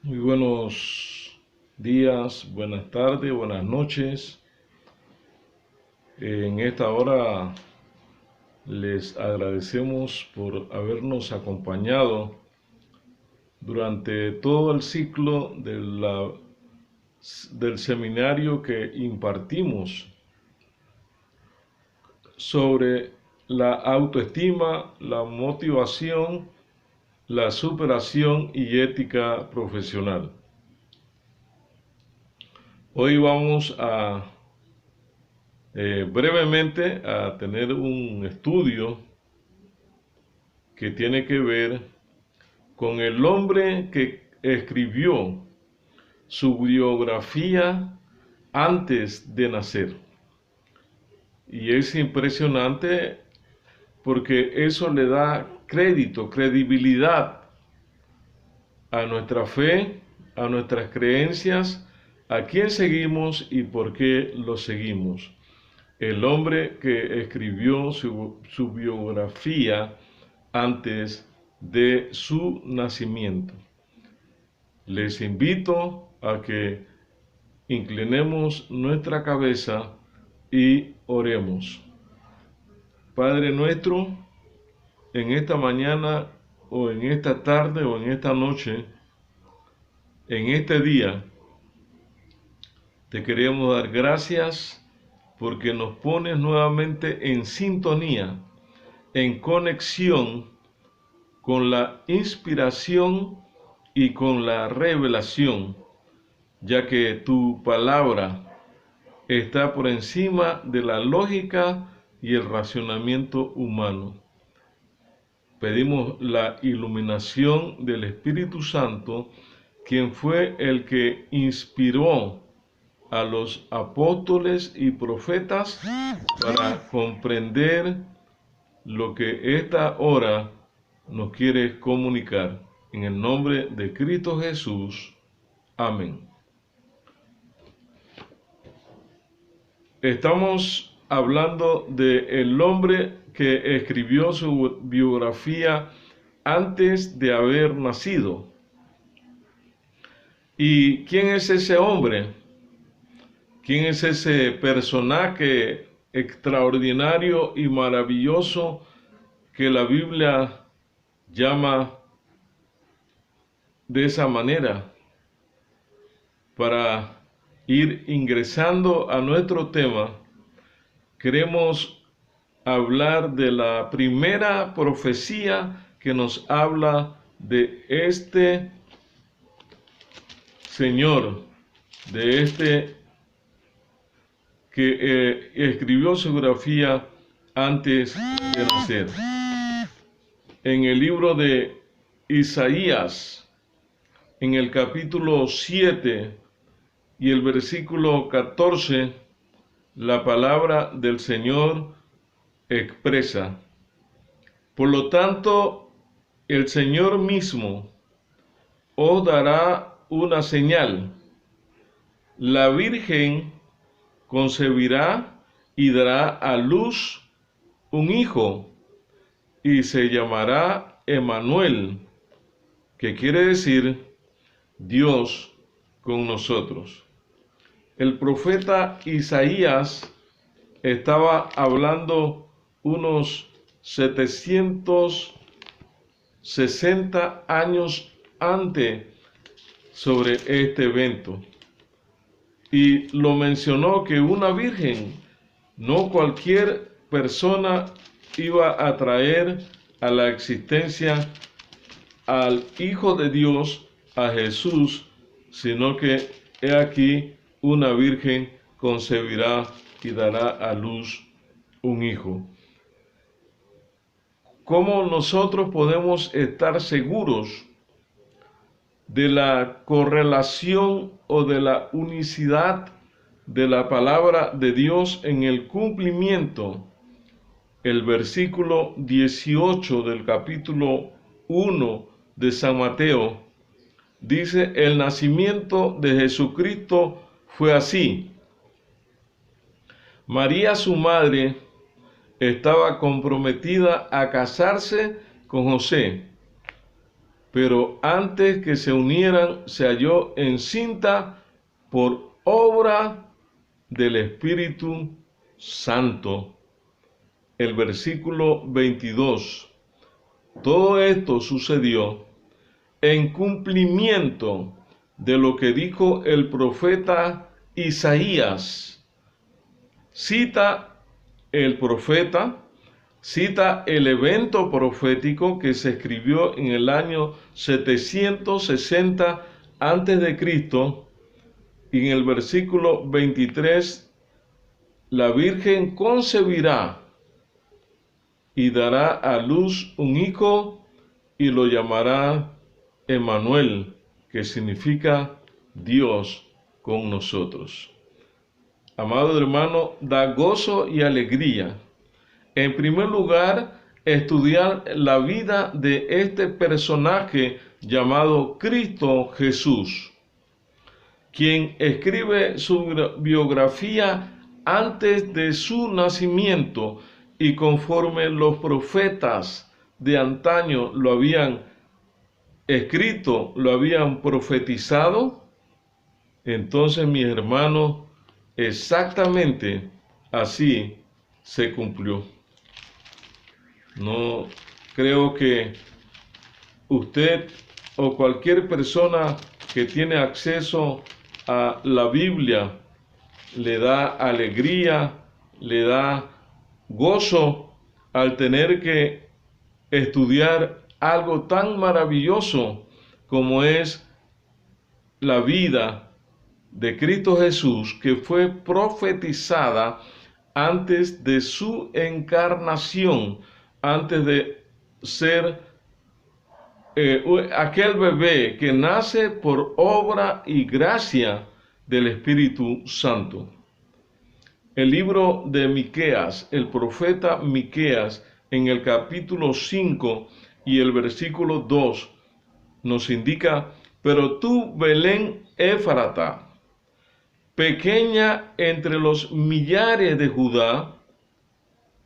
Muy buenos días, buenas tardes, buenas noches. En esta hora les agradecemos por habernos acompañado durante todo el ciclo del seminario que impartimos sobre la autoestima, la motivación, la superación y ética profesional. Hoy vamos a brevemente a tener un estudio que tiene que ver con el hombre que escribió su biografía antes de nacer. Y es impresionante porque eso le da crédito, credibilidad a nuestra fe, a nuestras creencias, a quién seguimos y por qué lo seguimos. El hombre que escribió su biografía antes de su nacimiento. Les invito a que inclinemos nuestra cabeza y oremos. Padre nuestro, en esta mañana o en esta tarde o en esta noche, en este día, te queremos dar gracias porque nos pones nuevamente en sintonía, en conexión con la inspiración y con la revelación, ya que tu palabra está por encima de la lógica y el racionamiento humano. Pedimos la iluminación del Espíritu Santo, quien fue el que inspiró a los apóstoles y profetas para comprender lo que esta hora nos quiere comunicar. En el nombre de Cristo Jesús. Amén. Estamos hablando del hombre que escribió su biografía antes de haber nacido. ¿Y quién es ese hombre? ¿Quién es ese personaje extraordinario y maravilloso que la Biblia llama de esa manera? Para ir ingresando a nuestro tema, queremos hablar de la primera profecía que nos habla de este Señor, de este que escribió su biografía antes de nacer. En el libro de Isaías, en el capítulo 7 y el versículo 14, la palabra del Señor expresa: por lo tanto, el Señor mismo os dará una señal. La Virgen concebirá y dará a luz un hijo, y se llamará Emmanuel, que quiere decir Dios con nosotros. El profeta Isaías estaba hablando unos 760 años antes sobre este evento. Y lo mencionó que una virgen, no cualquier persona, iba a traer a la existencia al Hijo de Dios, a Jesús, sino que he aquí una virgen concebirá y dará a luz un hijo. ¿Cómo nosotros podemos estar seguros de la correlación o de la unicidad de la palabra de Dios en el cumplimiento? El versículo 18 del capítulo 1 de San Mateo dice: el nacimiento de Jesucristo fue así. María, su madre, estaba comprometida a casarse con José, pero antes que se unieran se halló encinta por obra del Espíritu Santo. El versículo 22. Todo esto sucedió en cumplimiento de lo que dijo el profeta Isaías. Cita el profeta, cita el evento profético que se escribió en el año 760 a.C. Y en el versículo 23, la Virgen concebirá y dará a luz un hijo y lo llamará Emmanuel, que significa Dios con nosotros. Amado hermano, da gozo y alegría. En primer lugar, estudiar la vida de este personaje llamado Cristo Jesús, quien escribe su biografía antes de su nacimiento y conforme los profetas de antaño lo habían escrito, lo habían profetizado. Entonces, mis hermanos, exactamente así se cumplió. No creo que usted o cualquier persona que tiene acceso a la Biblia le da alegría, le da gozo al tener que estudiar algo tan maravilloso como es la vida de Cristo Jesús, que fue profetizada antes de su encarnación, antes de ser aquel bebé que nace por obra y gracia del Espíritu Santo. El libro de Miqueas, el profeta Miqueas, en el capítulo 5 y el versículo 2, nos indica: pero tú, Belén Éfrata, pequeña entre los millares de Judá,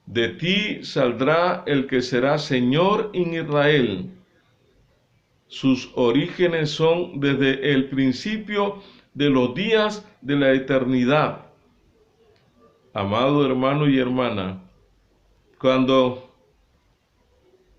de ti saldrá el que será Señor en Israel. Sus orígenes son desde el principio de los días de la eternidad. Amado hermano y hermana, cuando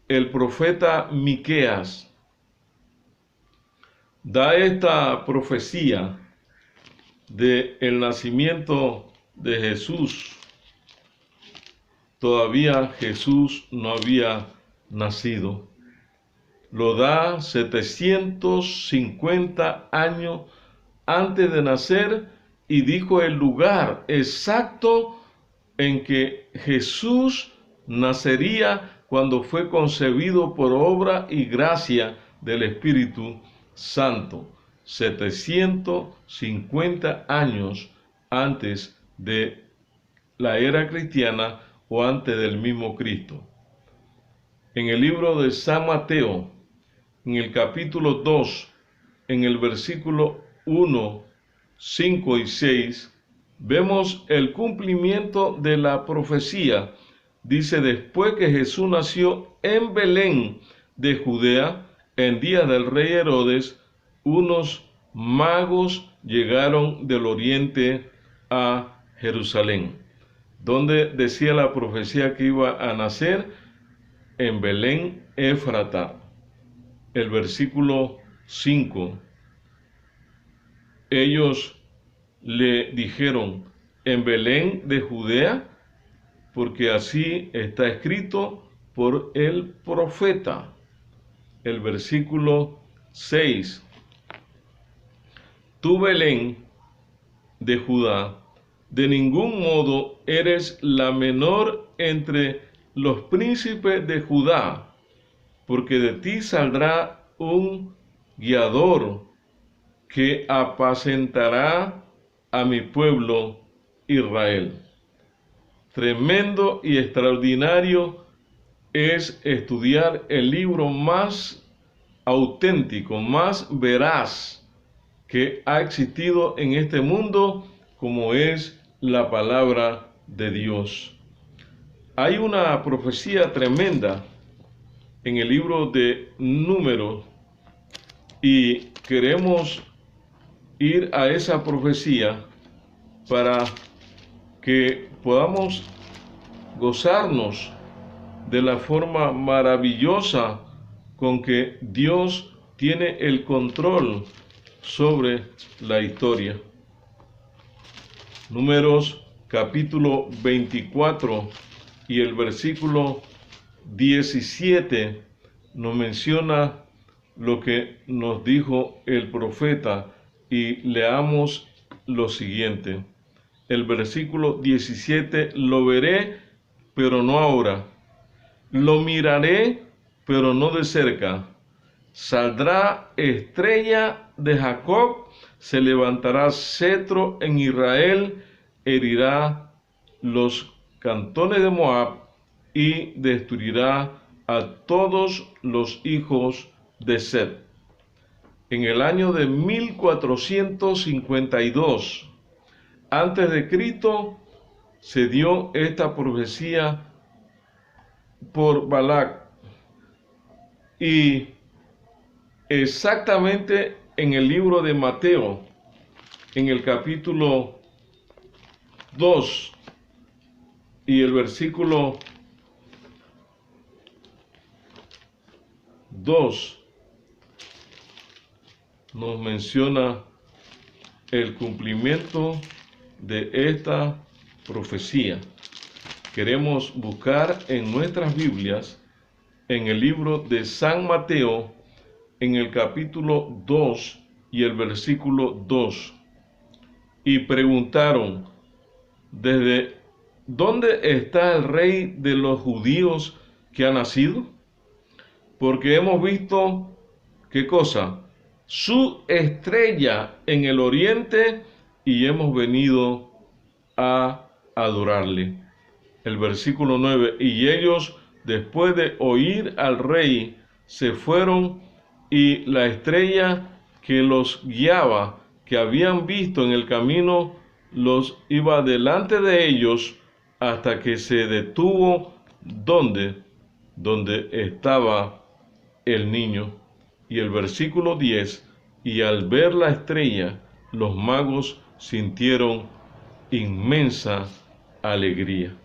el profeta Miqueas da esta profecía del nacimiento de Jesús, todavía Jesús no había nacido. Lo da 750 años antes de nacer y dijo el lugar exacto en que Jesús nacería cuando fue concebido por obra y gracia del Espíritu Santo. 750 años antes de la era cristiana o antes del mismo Cristo. En el libro de San Mateo, en el capítulo 2, en el versículo 1, 5 y 6, vemos el cumplimiento de la profecía. Dice: después que Jesús nació en Belén de Judea, en día del rey Herodes, unos magos llegaron del oriente a Jerusalén, donde decía la profecía que iba a nacer en Belén Éfrata. El versículo 5. Ellos le dijeron: en Belén de Judea, porque así está escrito por el profeta. El versículo 6. Tú, Belén de Judá, de ningún modo eres la menor entre los príncipes de Judá, porque de ti saldrá un guiador que apacentará a mi pueblo Israel. Tremendo y extraordinario es estudiar el libro más auténtico, más veraz que ha existido en este mundo, como es la palabra de Dios. Hay una profecía tremenda en el libro de Números, Y queremos ir a esa profecía para que podamos gozarnos de la forma maravillosa con que Dios tiene el control sobre la historia. Números capítulo 24 y el versículo 17 nos menciona lo que nos dijo el profeta, y leamos lo siguiente. El versículo 17: lo veré, pero no ahora. Lo miraré, pero no de cerca. Saldrá estrella de Jacob, se levantará cetro en Israel, herirá los cantones de Moab y destruirá a todos los hijos de Set. En el año de 1452 antes de Cristo se dio esta profecía por Balac, y exactamente en el libro de Mateo, en el capítulo 2 y el versículo 2 nos menciona el cumplimiento de esta profecía. Queremos buscar en nuestras Biblias, en el libro de San Mateo, en el capítulo 2 y el versículo 2. Y preguntaron: ¿desde dónde está el rey de los judíos que ha nacido? Porque hemos visto, ¿qué cosa? Su estrella en el oriente, y hemos venido a adorarle. El versículo 9: y ellos, después de oír al rey, se fueron, y la estrella que los guiaba, que habían visto en el camino, los iba delante de ellos hasta que se detuvo donde estaba el niño. Y el versículo 10: y al ver la estrella, los magos sintieron inmensa alegría.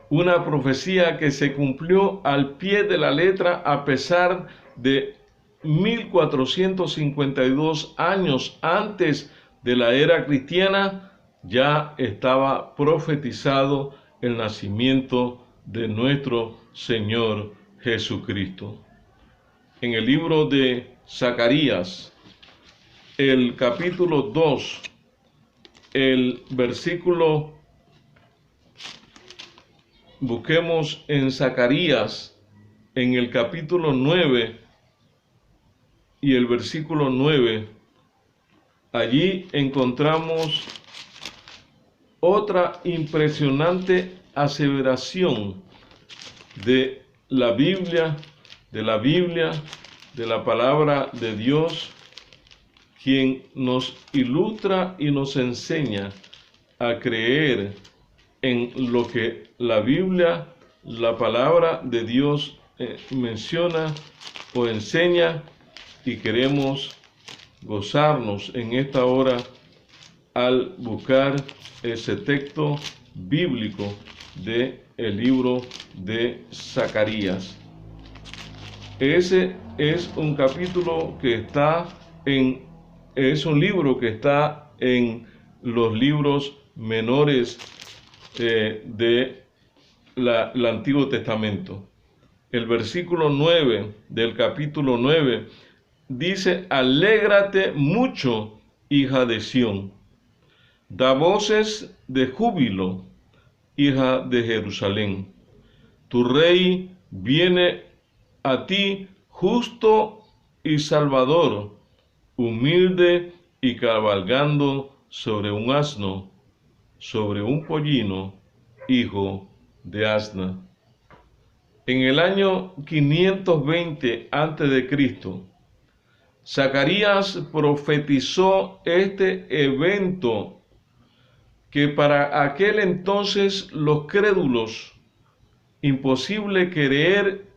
Una profecía que se cumplió al pie de la letra, a pesar de 1452 años antes de la era cristiana, ya estaba profetizado el nacimiento de nuestro Señor Jesucristo. En el libro de Zacarías, el capítulo 2, el versículo, busquemos en Zacarías, en el capítulo 9 y el versículo 9, allí encontramos otra impresionante aseveración de la Biblia, de la palabra de Dios, quien nos ilustra y nos enseña a creer en lo que la Biblia, la palabra de Dios, menciona o enseña, y queremos gozarnos en esta hora al buscar ese texto bíblico de el libro de Zacarías. Ese es un capítulo que es un libro que está en los libros menores del Antiguo Testamento. El versículo 9 del capítulo 9 dice: alégrate mucho, hija de Sión, da voces de júbilo, hija de Jerusalén. Tu rey viene a ti, justo y salvador, humilde y cabalgando sobre un asno, sobre un pollino, hijo de asna. En el año 520 a.C., Zacarías profetizó este evento que para aquel entonces los crédulos, imposible creer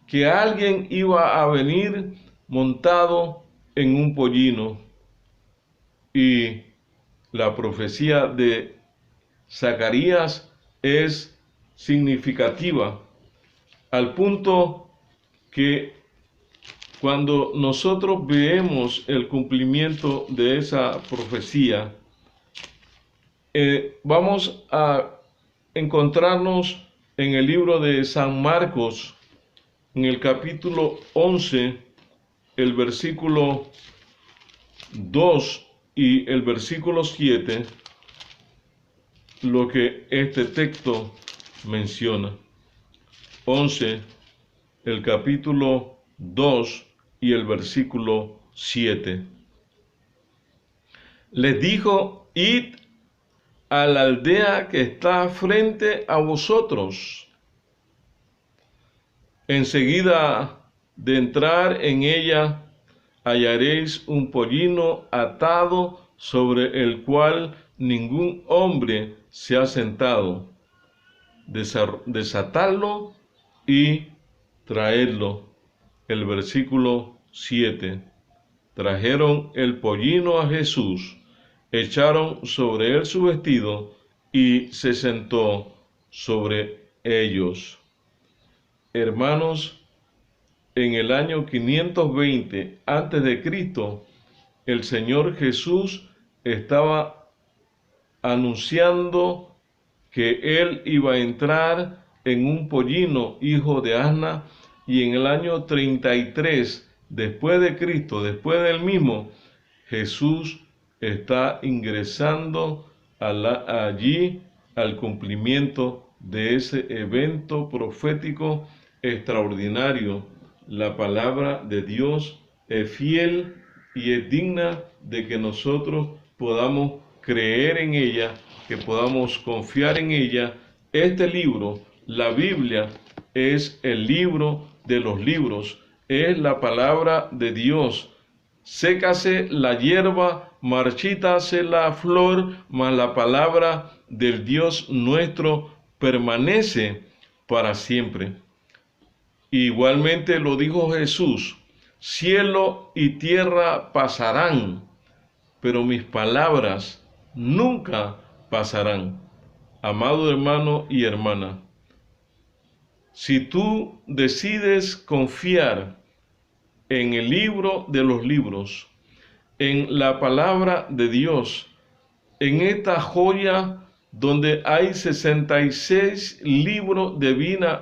que alguien iba a venir montado en un pollino. Y la profecía de Zacarías es significativa, al punto que cuando nosotros vemos el cumplimiento de esa profecía, vamos a encontrarnos en el libro de San Marcos, en el capítulo 11, el versículo 2 y el versículo 7, lo que este texto menciona. 11, el capítulo 2 y el versículo 7. Les dijo: id a la aldea que está frente a vosotros. Enseguida de entrar en ella, hallaréis un pollino atado sobre el cual ningún hombre se ha sentado. Desatadlo y traedlo. El versículo 7. Trajeron el pollino a Jesús, echaron sobre él su vestido y se sentó sobre ellos. Hermanos, en el año 520 a.C., el Señor Jesús estaba anunciando que Él iba a entrar en un pollino, hijo de Asna, y en el año 33 después de Cristo, después del mismo, Jesús está ingresando allí al cumplimiento de ese evento profético extraordinario. La palabra de Dios es fiel y es digna de que nosotros podamos creer en ella, que podamos confiar en ella. Este libro, la Biblia, es el libro de los libros, es la palabra de Dios. Sécase la hierba, marchítase la flor, mas la palabra del Dios nuestro permanece para siempre. Igualmente lo dijo Jesús: cielo y tierra pasarán, pero mis palabras nunca pasarán. Amado hermano y hermana, si tú decides confiar en el libro de los libros, en la palabra de Dios, en esta joya donde hay 66 libros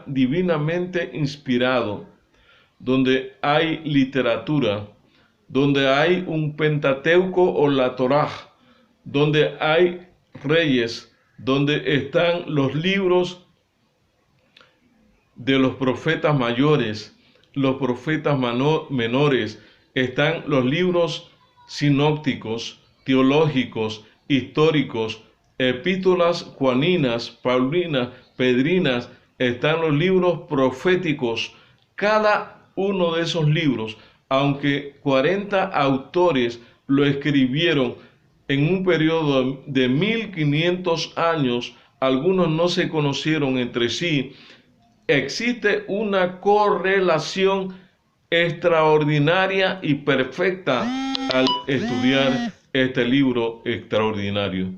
divinamente inspirados, donde hay literatura, donde hay un Pentateuco o la Torá, donde hay reyes, donde están los libros de los profetas mayores, los profetas menores, están los libros sinópticos, teológicos, históricos, epístolas juaninas, paulinas, pedrinas, están los libros proféticos. Cada uno de esos libros, aunque 40 autores lo escribieron en un periodo de 1500 años, algunos no se conocieron entre sí, existe una correlación extraordinaria y perfecta al estudiar este libro extraordinario.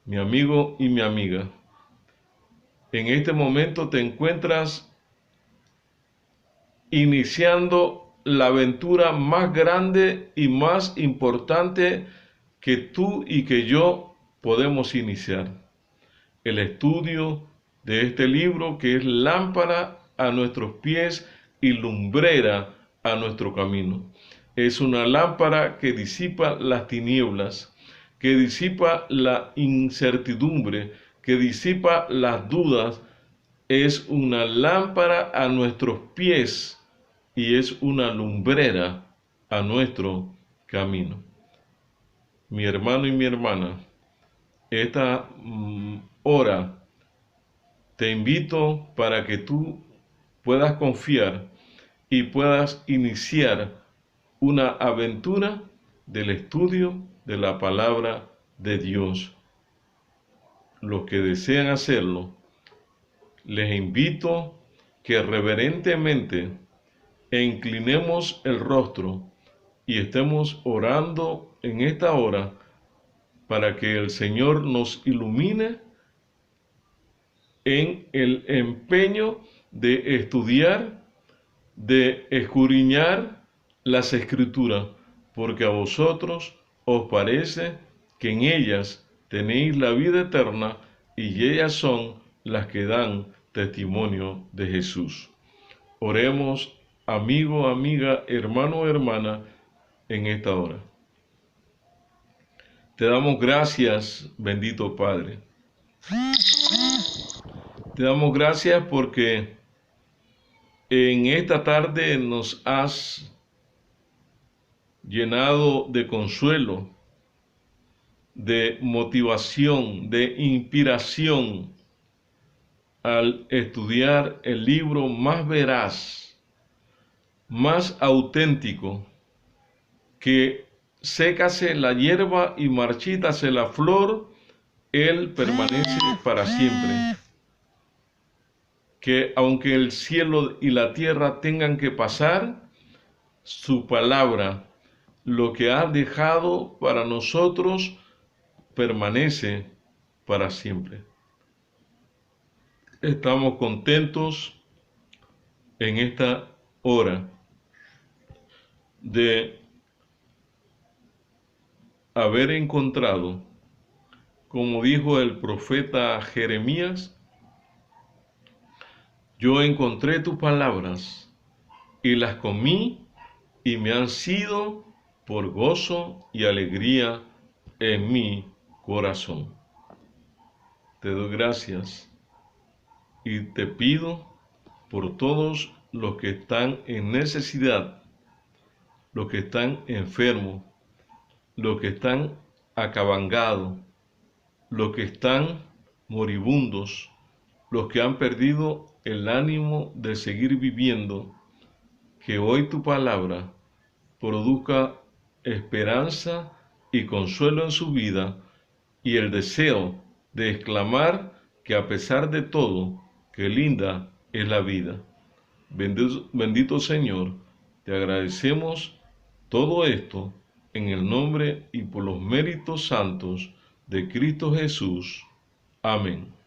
Mi amigo y mi amiga, en este momento te encuentras iniciando la aventura más grande y más importante que tú y que yo podemos iniciar. El estudio de este libro, que es lámpara a nuestros pies y lumbrera a nuestro camino. Es una lámpara que disipa las tinieblas, que disipa la incertidumbre, que disipa las dudas. Es una lámpara a nuestros pies y es una lumbrera a nuestro camino. Mi hermano y mi hermana, esta hora te invito para que tú puedas confiar y puedas iniciar una aventura del estudio de la palabra de Dios. Los que desean hacerlo, les invito que reverentemente inclinemos el rostro y estemos orando en esta hora para que el Señor nos ilumine en el empeño de estudiar, de escudriñar las Escrituras, porque a vosotros os parece que en ellas tenéis la vida eterna y ellas son las que dan testimonio de Jesús. Oremos, amigo, amiga, hermano, hermana, en esta hora. Te damos gracias, bendito Padre. Te damos gracias porque en esta tarde nos has llenado de consuelo, de motivación, de inspiración al estudiar el libro más veraz, más auténtico, que sécase la hierba y marchítase la flor, Él permanece para siempre. Que aunque el cielo y la tierra tengan que pasar, su palabra, lo que ha dejado para nosotros, permanece para siempre. Estamos contentos en esta hora de haber encontrado, como dijo el profeta Jeremías, yo encontré tus palabras y las comí y me han sido por gozo y alegría en mi corazón. Te doy gracias y te pido por todos los que están en necesidad, los que están enfermos, los que están acabangados, los que están moribundos, los que han perdido el ánimo de seguir viviendo, que hoy tu palabra produzca esperanza y consuelo en su vida y el deseo de exclamar que a pesar de todo, qué linda es la vida. Bendito Señor, te agradecemos todo esto en el nombre y por los méritos santos de Cristo Jesús. Amén.